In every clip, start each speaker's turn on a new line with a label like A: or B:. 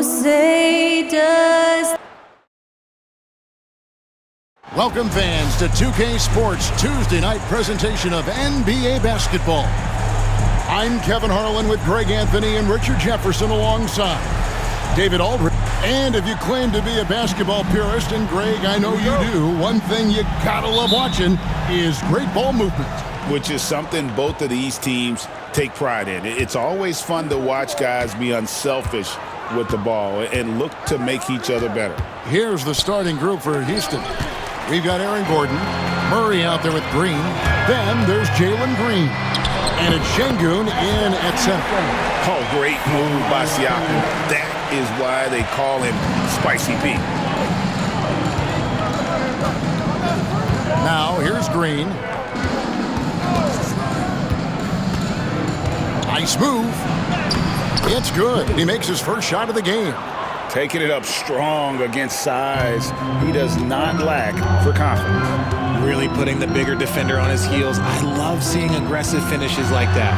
A: say does.
B: Welcome fans to 2K Sports Tuesday night presentation of NBA basketball. I'm Kevin Harlan with Greg Anthony and Richard Jefferson alongside David Aldridge. And if you claim to be a basketball purist, and Greg, I know you do, one thing you gotta love watching is great ball movement.
C: Which is something both of these teams take pride in. It's always fun to watch guys be unselfish with the ball and look to make each other better.
B: Here's the starting group for Houston. We've got Aaron Gordon, Murray out there with Green. Then there's Jalen Green. And it's Şengün in at center.
C: Oh, great move by Siakam. That is why they call him Spicy Pete.
B: Now here's Green. Nice move. It's good. He makes his first shot of the game.
C: Taking it up strong against size. He does not lack for confidence.
D: Really putting the bigger defender on his heels. I love seeing aggressive finishes like that.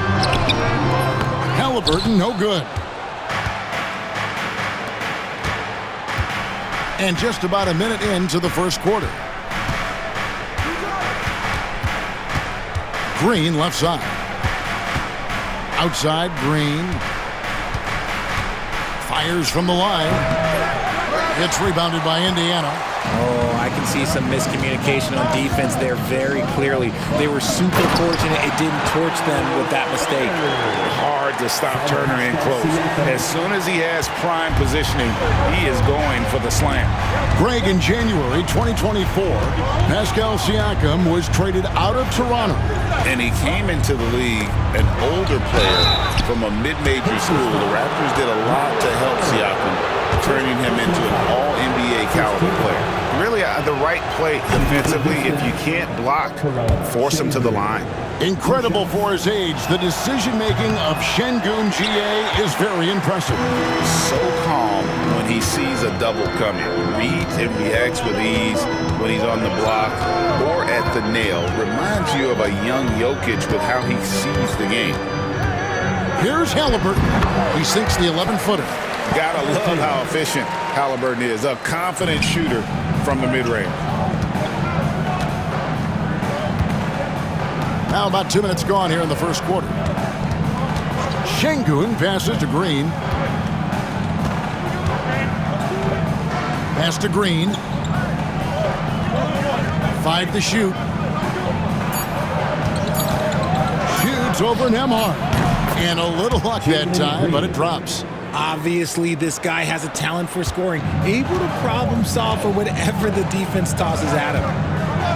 B: Halliburton, no good. And just about a minute into the first quarter. Green left side. Outside, Green. Fires from the line. It's rebounded by Indiana.
D: Oh, I can see some miscommunication on defense there very clearly. They were super fortunate it didn't torch them with that mistake.
C: Hard to stop Turner in close. As soon as he has prime positioning, he is going for the slam.
B: Greg, in January 2024, Pascal Siakam was traded out of Toronto.
C: And he came into the league an older player from a mid-major school. The Raptors did a lot to help Siakam, turning him into an all-NBA caliber player. Really, the right play defensively. If you can't block, force him to the line.
B: Incredible for his age. The decision-making of Şengün GA is very impressive.
C: So calm when he sees a double coming. Reads and reacts with ease when he's on the block or at the nail. Reminds you of a young Jokic with how he sees the game.
B: Here's Halliburton. He sinks the 11-footer.
C: Gotta love how efficient Halliburton is. A confident shooter from the mid-range.
B: Now about 2 minutes gone here in the first quarter. Şengün passes to Green. Pass to Green. 5 to shoot. Shoots over Nembhard. And a little luck that time, but it drops.
D: Obviously, this guy has a talent for scoring, able to problem solve for whatever the defense tosses at him.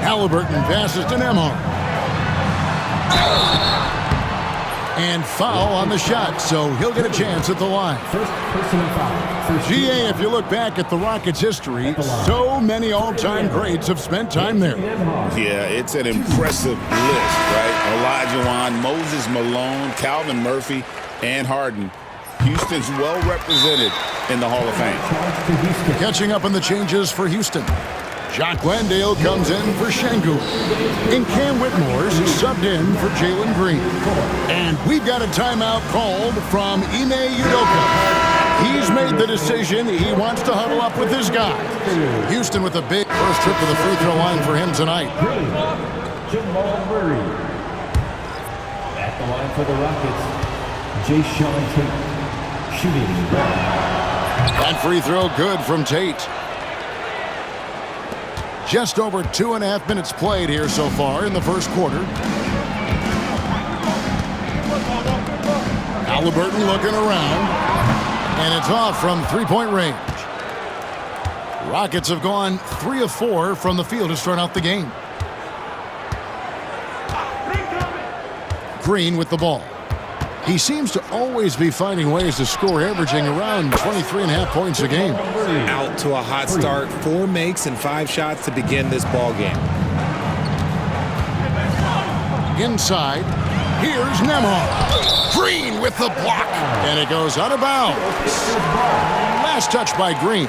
B: Halliburton passes to Nembhard. And foul on the shot, so he'll get a chance at the line.
E: First personal foul.
B: GA, if you look back at the Rockets' history, so many all-time greats have spent time there.
C: Yeah, it's an impressive list, right? Olajuwon, Moses Malone, Calvin Murphy, and Harden. Houston's well represented in the Hall of Fame.
B: Catching up on the changes for Houston. Jock Landale comes in for Şengün. And Cam Whitmore's subbed in for Jalen Green. And we've got a timeout called from Ime Udoka. He's made the decision. He wants to huddle up with his guy. Houston with a big first trip to the free throw line for him tonight.
E: Jamal Murray. At the line for the Rockets, Jae'Sean Tate. Shooting.
B: That free throw good from Tate. Just over 2.5 minutes played here so far in the first quarter. Halliburton looking around. And it's off from three-point range. Rockets have gone 3 of 4 from the field to start out the game. Green with the ball. He seems to always be finding ways to score, averaging around 23.5 points a game.
D: Out to a hot start, 4 makes and 5 shots to begin this ball game.
B: Inside, here's Nembhard. Green with the block, and it goes out of bounds. Last touch by Green.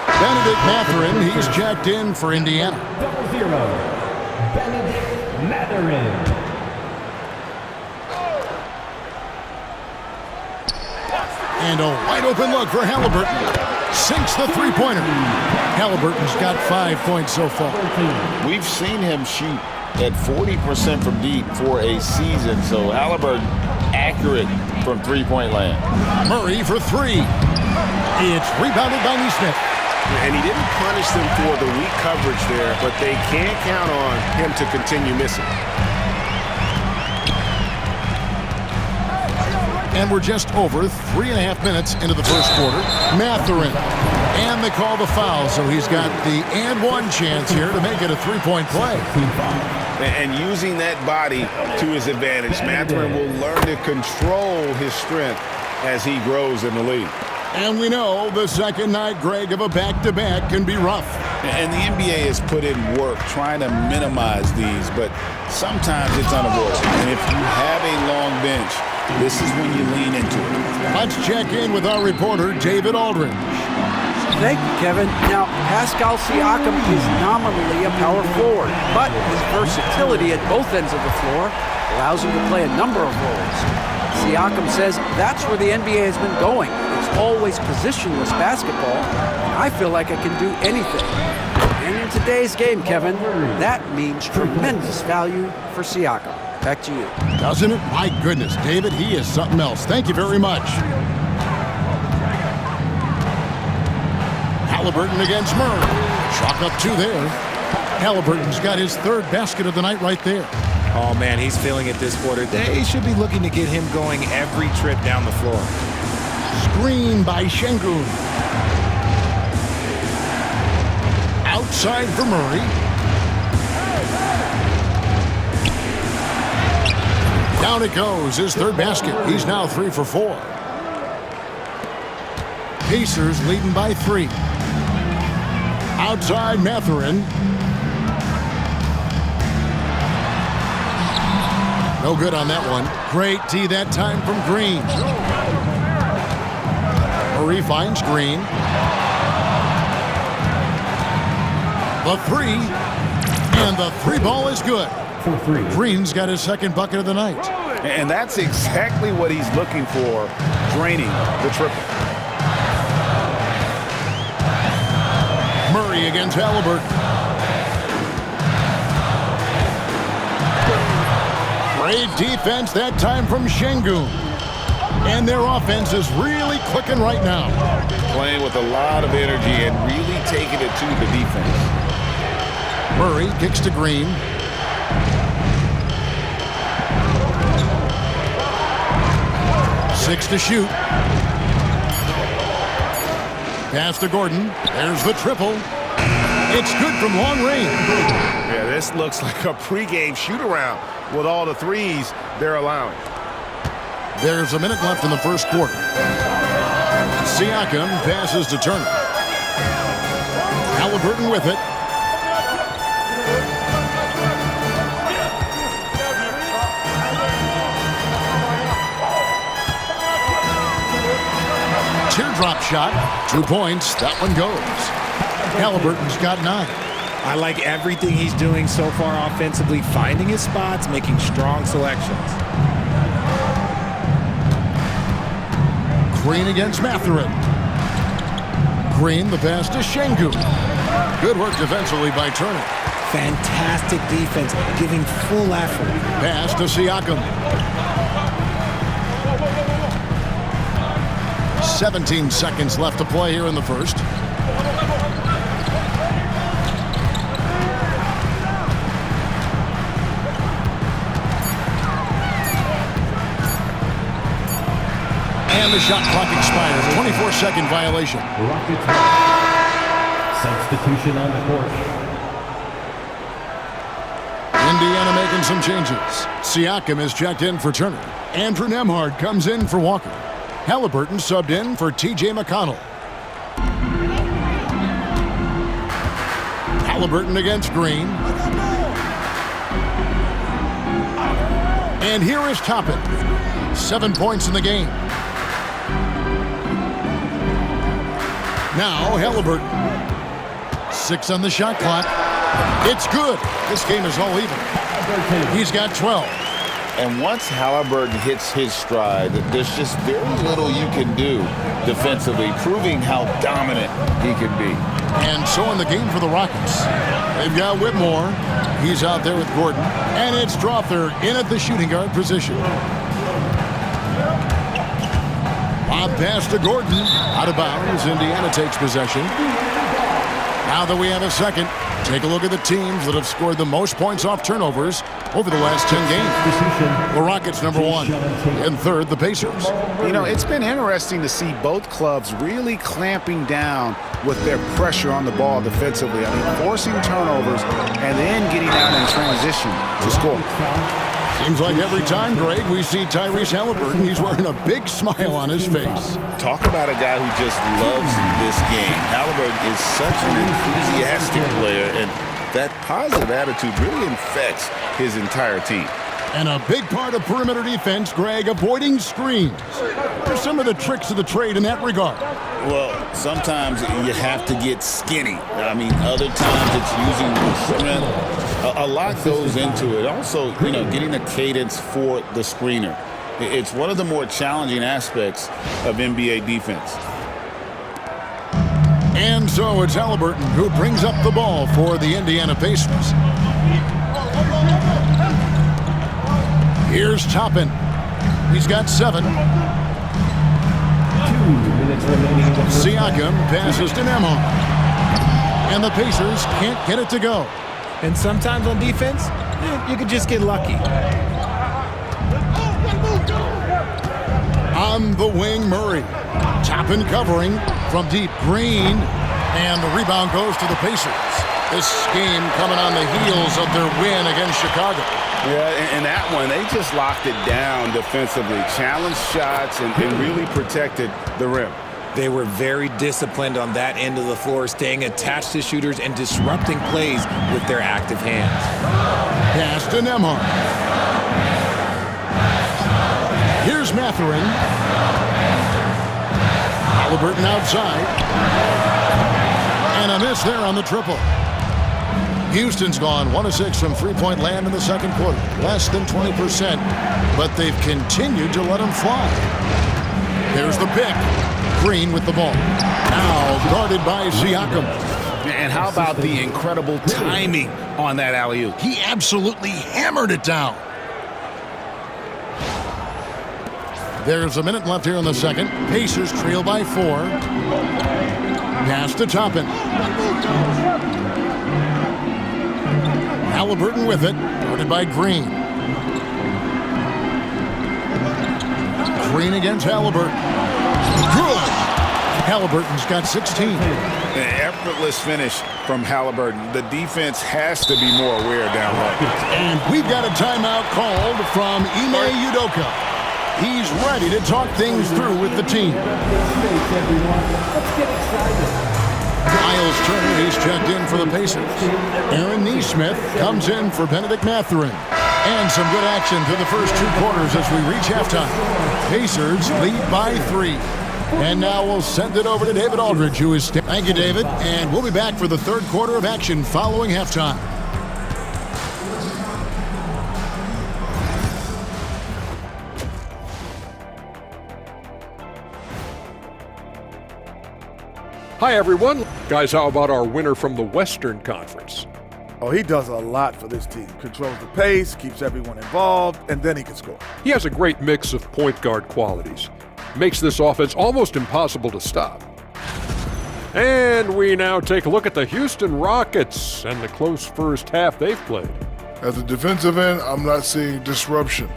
B: Benedict Mathurin, he's checked in for Indiana.
E: 0-0. Benedict Mathurin.
B: And a wide open look for Halliburton. Sinks the three-pointer. Halliburton's got 5 points so far.
C: We've seen him shoot at 40% from deep for a season, so Halliburton accurate from three-point land.
B: Murray for three. It's rebounded by Nesmith.
A: And he didn't punish them for the weak coverage there, but they can't count on him to continue missing.
B: And we're just over 3.5 minutes into the first quarter. Mathurin. And they call the foul, so he's got the and one chance here to make it a three-point play.
A: And using that body to his advantage, Mathurin will learn to control his strength as he grows in the league.
B: And we know the second night, Greg, of a back-to-back can be rough.
C: And the NBA has put in work trying to minimize these, but sometimes it's unavoidable. And if you have a long bench, this is when you lean into it.
B: Let's check in with our reporter, David Aldridge.
F: Thank you, Kevin. Now, Pascal Siakam is nominally a power forward, but his versatility at both ends of the floor allows him to play a number of roles. Siakam says that's where the NBA has been going. It's always positionless basketball, and I feel like I can do anything. And in today's game, Kevin, that means tremendous value for Siakam. Back to you.
B: Doesn't it? My goodness, David, he is something else. Thank you very much. Halliburton against Murray. Chalk up two there. Halliburton's got his third basket of the night right there.
D: Oh, man, he's feeling it this quarter. They should be looking to get him going every trip down the floor.
B: Screen by Şengün. Outside for Murray. Down it goes, his third basket. He's now 3 for 4. Pacers leading by 3. Outside Mathurin. No good on that one. Great D that time from Green. Murray finds Green. The three. And the three ball is good. Green's got his second bucket of the night.
C: And that's exactly what he's looking for, draining the triple.
B: Murray against Halliburton. Great defense that time from Şengün. And their offense is really clicking right now.
C: Playing with a lot of energy and really taking it to the defense.
B: Murray kicks to Green. Six to shoot. Pass to Gordon. There's the triple. It's good from long range.
A: Yeah, this looks like a pregame shoot-around with all the threes they're allowing.
B: There's a minute left in the first quarter. Siakam passes to Turner. Halliburton with it. Teardrop shot. 2 points. That one goes. Halliburton's got 9.
D: I like everything he's doing so far offensively, finding his spots, making strong selections.
B: Green against Mathurin. Green, the pass to Şengün. Good work defensively by Turner.
D: Fantastic defense, giving full effort.
B: Pass to Siakam. 17 seconds left to play here in the first. And the shot clock expires. 24-second violation.
E: Rockets. Substitution on the court.
B: Indiana making some changes. Siakam is checked in for Turner. Andrew Nembhard comes in for Walker. Halliburton subbed in for T.J. McConnell. Halliburton against Green. And here is Toppin. 7 points in the game. Now Halliburton. 6 on the shot clock. It's good. This game is all even. He's got 12.
C: And once Halliburton hits his stride, there's just very little you can do defensively, proving how dominant he can be.
B: And so in the game for the Rockets, they've got Whitmore. He's out there with Gordon. And it's Strother in at the shooting guard position. Lob pass to Gordon. Out of bounds. Indiana takes possession. Now that we have a second, take a look at the teams that have scored the most points off turnovers over the last 10 games. The Rockets, number 1. And third, the Pacers.
A: You know, it's been interesting to see both clubs really clamping down with their pressure on the ball defensively. I mean, forcing turnovers and then getting out in transition to score.
B: Seems like every time, Greg, we see Tyrese Halliburton, he's wearing a big smile on his face.
C: Talk about a guy who just loves this game. Halliburton is such an enthusiastic player, and that positive attitude really infects his entire team.
B: And a big part of perimeter defense, Greg, avoiding screens. What are some of the tricks of the trade in that regard?
C: Well, sometimes you have to get skinny. I mean, other times it's using the strength. A lot goes into it. Also, you know, getting a cadence for the screener. It's one of the more challenging aspects of NBA defense.
B: And so it's Halliburton who brings up the ball for the Indiana Pacers. Here's Toppin. He's got 7.
E: 2 minutes remaining in the first
B: Siakam passes to Nembhard. And the Pacers can't get it to go.
D: And sometimes on defense, you could just get lucky.
B: On the wing, Murray. Toppin covering from deep. Green. And the rebound goes to the Pacers. This game coming on the heels of their win against Chicago.
A: Yeah, in that one, they just locked it down defensively, challenged shots, and really protected the rim.
D: They were very disciplined on that end of the floor, staying attached to shooters and disrupting plays with their active hands.
B: Pass to Nembhard. Here's Mathurin. Halliburton outside. And a miss there on the triple. Houston's gone 1 of 6 from three-point land in the second quarter. Less than 20%, but they've continued to let them fly. There's the pick. Green with the ball. Now guarded by Siakam.
A: And how about the incredible timing on that alley-oop?
B: He absolutely hammered it down. There's a minute left here in the second. Pacers trail by 4. Pass to Toppin. Halliburton with it. Guarded by Green. Green against Halliburton. Good! Halliburton's got 16.
A: An effortless finish from Halliburton. The defense has to be more aware down low.
B: And we've got a timeout called from Ime Udoka. He's ready to talk things through with the team. Miles Turner, he's checked in for the Pacers. Aaron Nesmith comes in for Benedict Mathurin. And some good action through the first 2 quarters as we reach halftime. Pacers lead by 3. And now we'll send it over to David Aldridge, who is... Thank you, David. And we'll be back for the third quarter of action following halftime.
G: Hi, everyone. Guys, how about our winner from the Western Conference?
H: Oh, he does a lot for this team. Controls the pace, keeps everyone involved, and then he can score.
G: He has a great mix of point guard qualities. Makes this offense almost impossible to stop. And we now take a look at the Houston Rockets and the close first half they've played.
I: At the defensive end, I'm not seeing disruption.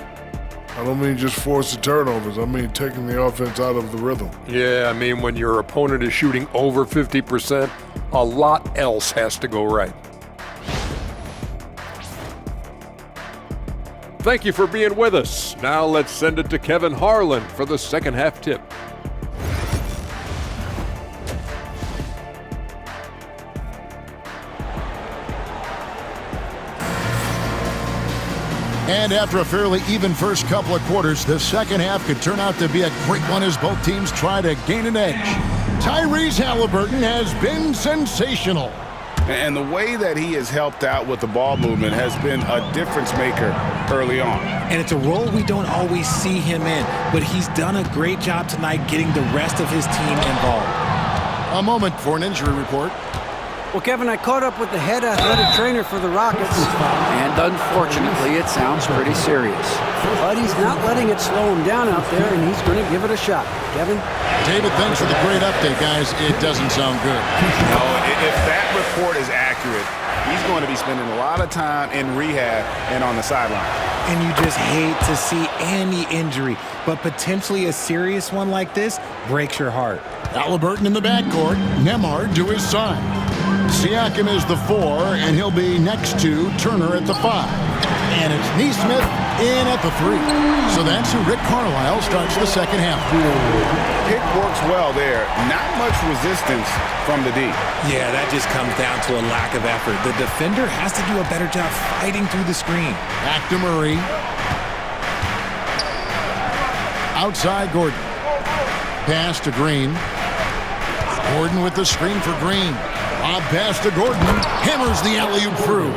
I: I don't mean just forcing turnovers. I mean taking the offense out of the rhythm.
G: Yeah, I mean when your opponent is shooting over 50%, a lot else has to go right. Thank you for being with us. Now let's send it to Kevin Harlan for the second half tip.
B: And after a fairly even first couple of quarters, the second half could turn out to be a great one as both teams try to gain an edge. Tyrese Halliburton has been sensational.
C: And the way that he has helped out with the ball movement has been a difference maker early on.
D: And it's a role we don't always see him in, but he's done a great job tonight getting the rest of his team involved.
B: A moment for an injury report.
F: Well, Kevin, I caught up with the head athletic trainer for the Rockets, and unfortunately, it sounds pretty serious. But he's not letting it slow him down out there, and he's going to give it a shot. Kevin?
B: David, thanks for the great update, guys. It doesn't sound good.
C: No, if that report is accurate, he's going to be spending a lot of time in rehab and on the sideline.
D: And you just hate to see any injury, but potentially a serious one like this breaks your heart.
B: Halliburton in the backcourt, Nembhard to his side. Siakam is the 4, and he'll be next to Turner at the 5. And it's Neesmith in at the 3. So that's who Rick Carlisle starts the second half.
C: Pick works well there. Not much resistance from the D.
D: Yeah, that just comes down to a lack of effort. The defender has to do a better job fighting through the screen.
B: Back to Murray. Outside Gordon. Pass to Green. Gordon with the screen for Green. Lob pass to Gordon. Hammers the alley-oop through.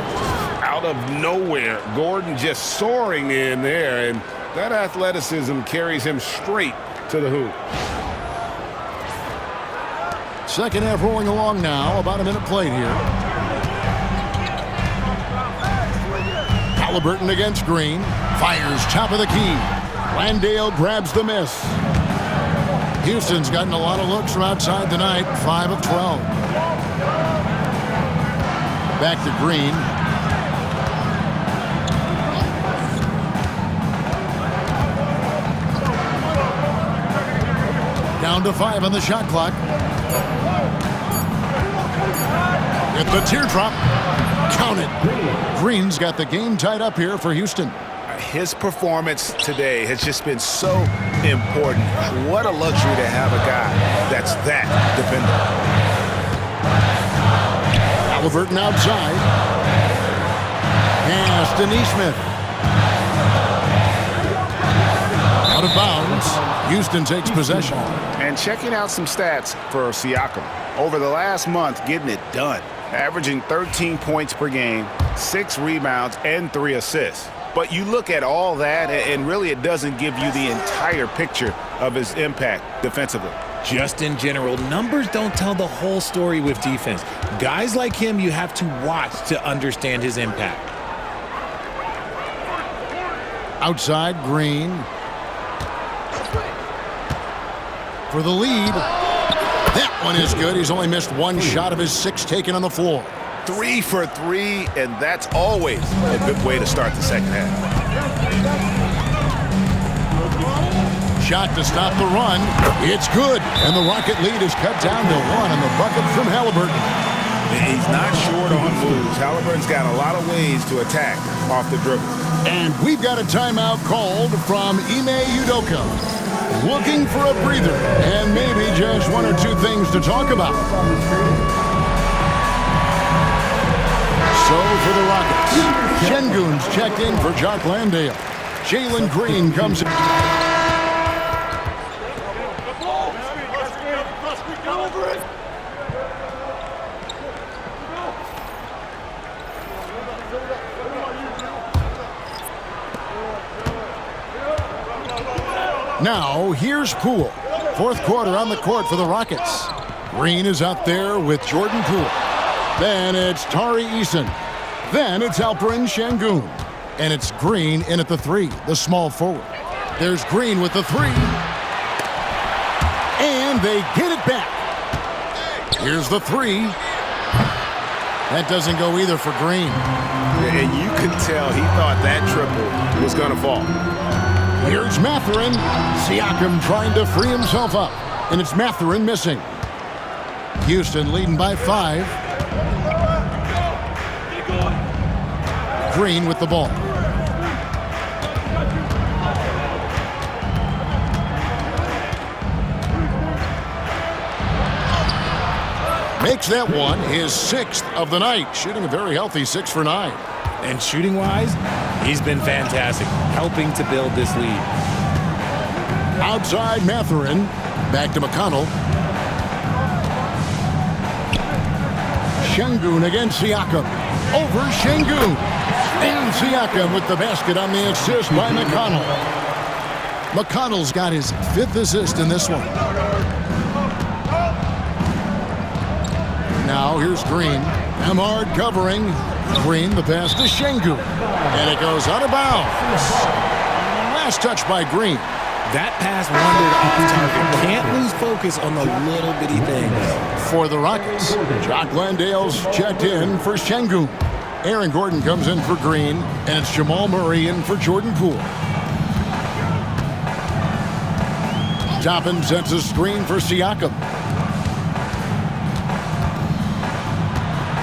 C: Out of nowhere, Gordon just soaring in there, and that athleticism carries him straight to the hoop.
B: Second half rolling along now. About a minute played here. Halliburton against Green. Fires top of the key. Landale grabs the miss. Houston's gotten a lot of looks from outside tonight. 5 of 12. Back to Green. Down to 5 on the shot clock. With the teardrop. Count it. Green's got the game tied up here for Houston.
C: His performance today has just been so important. What a luxury to have a guy that's that dependable.
B: Halliburton outside. Pass to Neesmith. Out of bounds. Houston takes possession.
C: And checking out some stats for Siakam. Over the last month, getting it done. Averaging 13 points per game, 6 rebounds, and 3 assists. But you look at all that, and really it doesn't give you the entire picture of his impact defensively.
D: Just in general, numbers don't tell the whole story with defense. Guys like him, you have to watch to understand his impact.
B: Outside, Green. For the lead. That one is good. He's only missed 1 shot of his 6 taken on the floor.
C: 3 for 3, and that's always a good way to start the second half.
B: Shot to stop the run. It's good. And the Rocket lead is cut down to 1 on the bucket from Halliburton.
C: He's not short on moves. Halliburton's got a lot of ways to attack off the dribble.
B: And we've got a timeout called from Ime Udoka. Looking for a breather and maybe just 1 or 2 things to talk about. So for the Rockets, Şengün's checked in for Jock Landale. Jalen Green comes in. Now, here's Poole. 4th quarter on the court for the Rockets. Green is out there with Jordan Poole. Then it's Tari Eason. Then it's Alperen Şengün. And it's Green in at the 3, the small forward. There's Green with the 3. And they get it back. Here's the 3. That doesn't go either for Green.
C: And you can tell he thought that triple was going to fall.
B: Here's Mathurin. Siakam trying to free himself up. And it's Mathurin missing. Houston leading by 5. Green with the ball. Makes that one his 6th of the night, shooting a very healthy 6 for 9.
D: And shooting-wise, he's been fantastic, helping to build this lead.
B: Outside Mathurin, back to McConnell. Şengün against Siakam. Over Şengün. And Siakam with the basket on the assist by McConnell. McConnell's got his 5th assist in this one. Now here's Green. Nembhard covering. Green, the pass to Şengün. And it goes out of bounds. Last touch by Green.
D: That pass wandered off target. Can't lose focus on the little bitty things.
B: For the Rockets, Jock Landale's checked in for Şengün. Aaron Gordon comes in for Green, and it's Jamal Murray in for Jordan Poole. Toppin sets a screen for Siakam.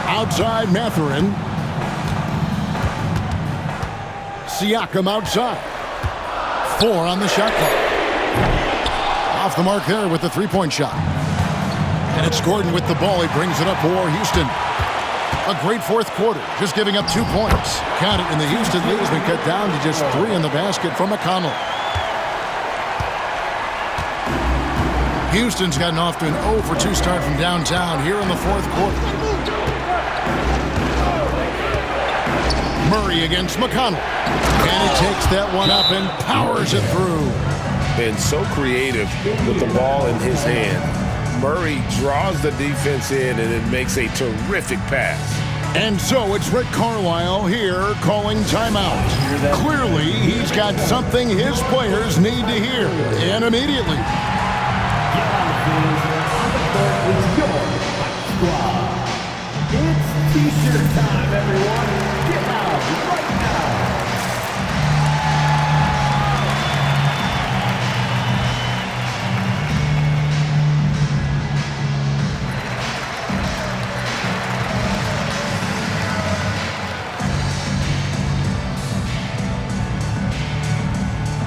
B: Outside Mathurin. Siakam outside. 4 on the shot clock. Off the mark there with the three-point shot. And it's Gordon with the ball. He brings it up for Houston. A great fourth quarter, just giving up 2 points. Count it, and the Houston lead has been cut down to just 3 in the basket from McConnell. Houston's gotten off to an 0 for 2 start from downtown here in the fourth quarter. Murray against McConnell. And he takes that one up and powers it through.
C: Been so creative with the ball in his hand. Murray draws the defense in and then makes a terrific pass.
B: And so it's Rick Carlisle here calling timeout. Clearly, he's got something his players need to hear, and immediately.
E: It's T-shirt time, everyone. Get out right now.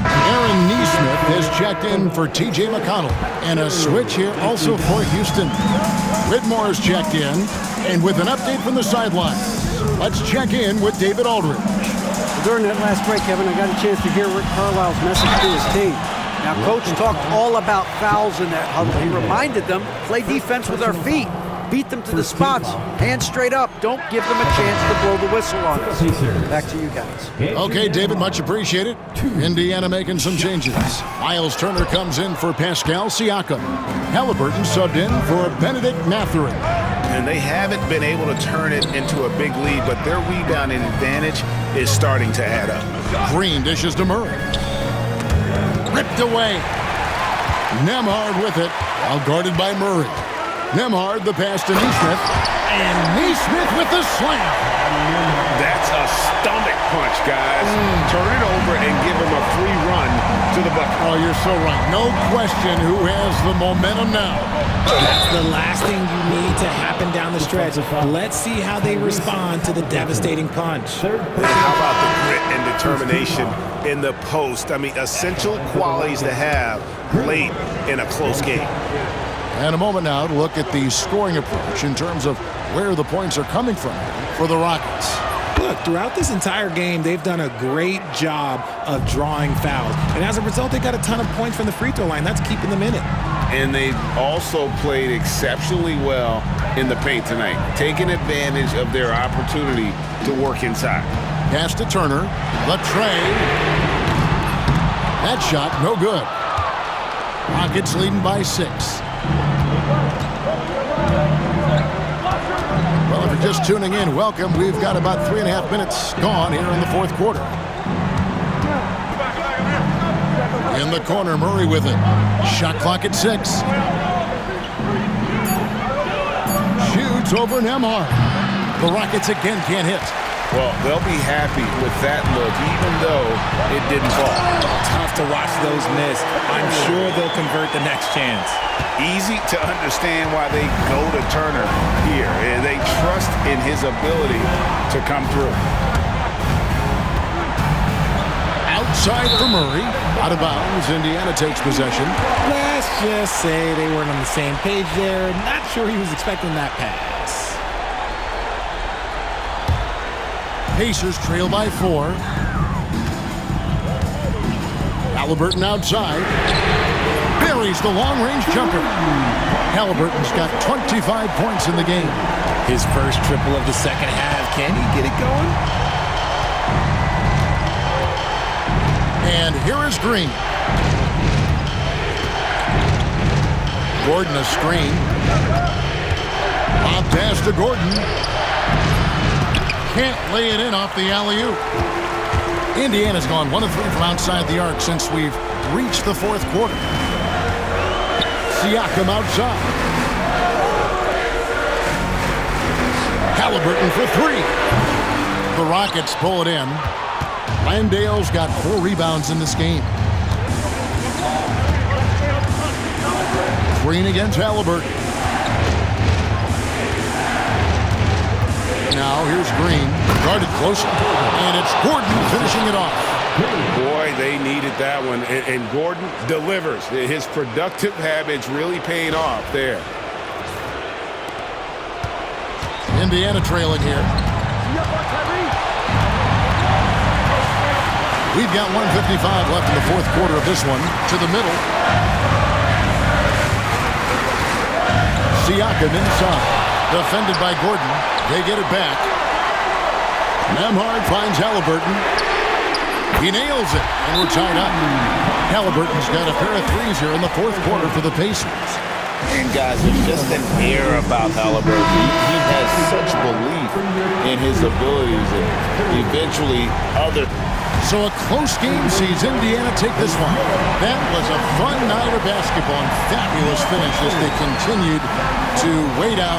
B: Aaron Nesmith has checked in for T.J. McConnell. And a switch here also for Houston. Whitmore's checked in, and with an update from the sideline, let's check in with David Aldridge.
F: During that last break, Kevin, I got a chance to hear Rick Carlisle's message to his team. Now, Coach talked all about fouls in that huddle. He reminded them, play defense with our feet. Beat them to the spots. Hands straight up. Don't give them a chance to blow the whistle on us. Back to you guys.
B: Okay, David, much appreciated. Indiana making some changes. Miles Turner comes in for Pascal Siakam. Halliburton subbed in for Benedict Mathurin.
A: And they haven't been able to turn it into a big lead, but their rebounding advantage is starting to add up.
B: Green dishes to Murray. Ripped away. Nembhard with it, while guarded by Murray. Nembhard the pass to Nesmith, and Nesmith with the slam.
C: That's a stomach punch, guys. Turn it over and give him a free run to the bucket.
B: Oh, you're so right. No question who has the momentum now.
D: That's the last thing you need to happen down the stretch. Let's see how they respond to the devastating punch.
A: And how about the grit and determination in the post? I mean, essential qualities to have late in a close game.
B: And a moment now to look at the scoring approach in terms of where the points are coming from for the Rockets.
D: Look, throughout this entire game, they've done a great job of drawing fouls. And as a result, they got a ton of points from the free throw line. That's keeping them in it.
C: And they've also played exceptionally well in the paint tonight, taking advantage of their opportunity to work inside.
B: Pass to Turner. The tray. That shot, no good. Rockets leading by 6. Well, if you're just tuning in, welcome. We've got about 3.5 minutes gone here in the fourth quarter. In the corner, Murray with it. Shot clock at 6. Shoots over Nembhard. The Rockets again can't hit.
C: Well, they'll be happy with that look, even though it didn't fall.
D: Tough to watch those miss. I'm sure they'll convert the next chance.
A: Easy to understand why they go to Turner here. And they trust in his ability to come through.
B: Outside for Murray. Out of bounds. Indiana takes possession.
D: Let's just say they weren't on the same page there. Not sure he was expecting that pass.
B: Pacers trail by 4. Halliburton outside. Buries the long-range jumper. Halliburton's got 25 points in the game.
D: His first triple of the second half. Can he get it going?
B: And here is Green. Gordon a screen. Bob pass to Gordon. Can't lay it in off the alley-oop. Indiana's gone 1 of 3 from outside the arc since we've reached the fourth quarter. Siakam outside. Halliburton for 3. The Rockets pull it in. Landale's got 4 rebounds in this game. Green against Halliburton. Now here's Green, guarded closely, and it's Gordon finishing it off.
C: Boy, they needed that one, and Gordon delivers. His productive habits really paying off there.
B: Indiana trailing here. We've got 1:55 left in the fourth quarter of this one. To the middle. Siakam inside. Defended by Gordon. They get it back. Nembhard finds Halliburton. He nails it, and we're tied up. Halliburton's got a pair of threes here in the fourth quarter for the Pacers.
C: And guys, there's just an air about Halliburton. He has such belief in his abilities, and eventually other.
B: So a close game sees Indiana take this one. That was a fun night of basketball and fabulous finish as they continued to wait out.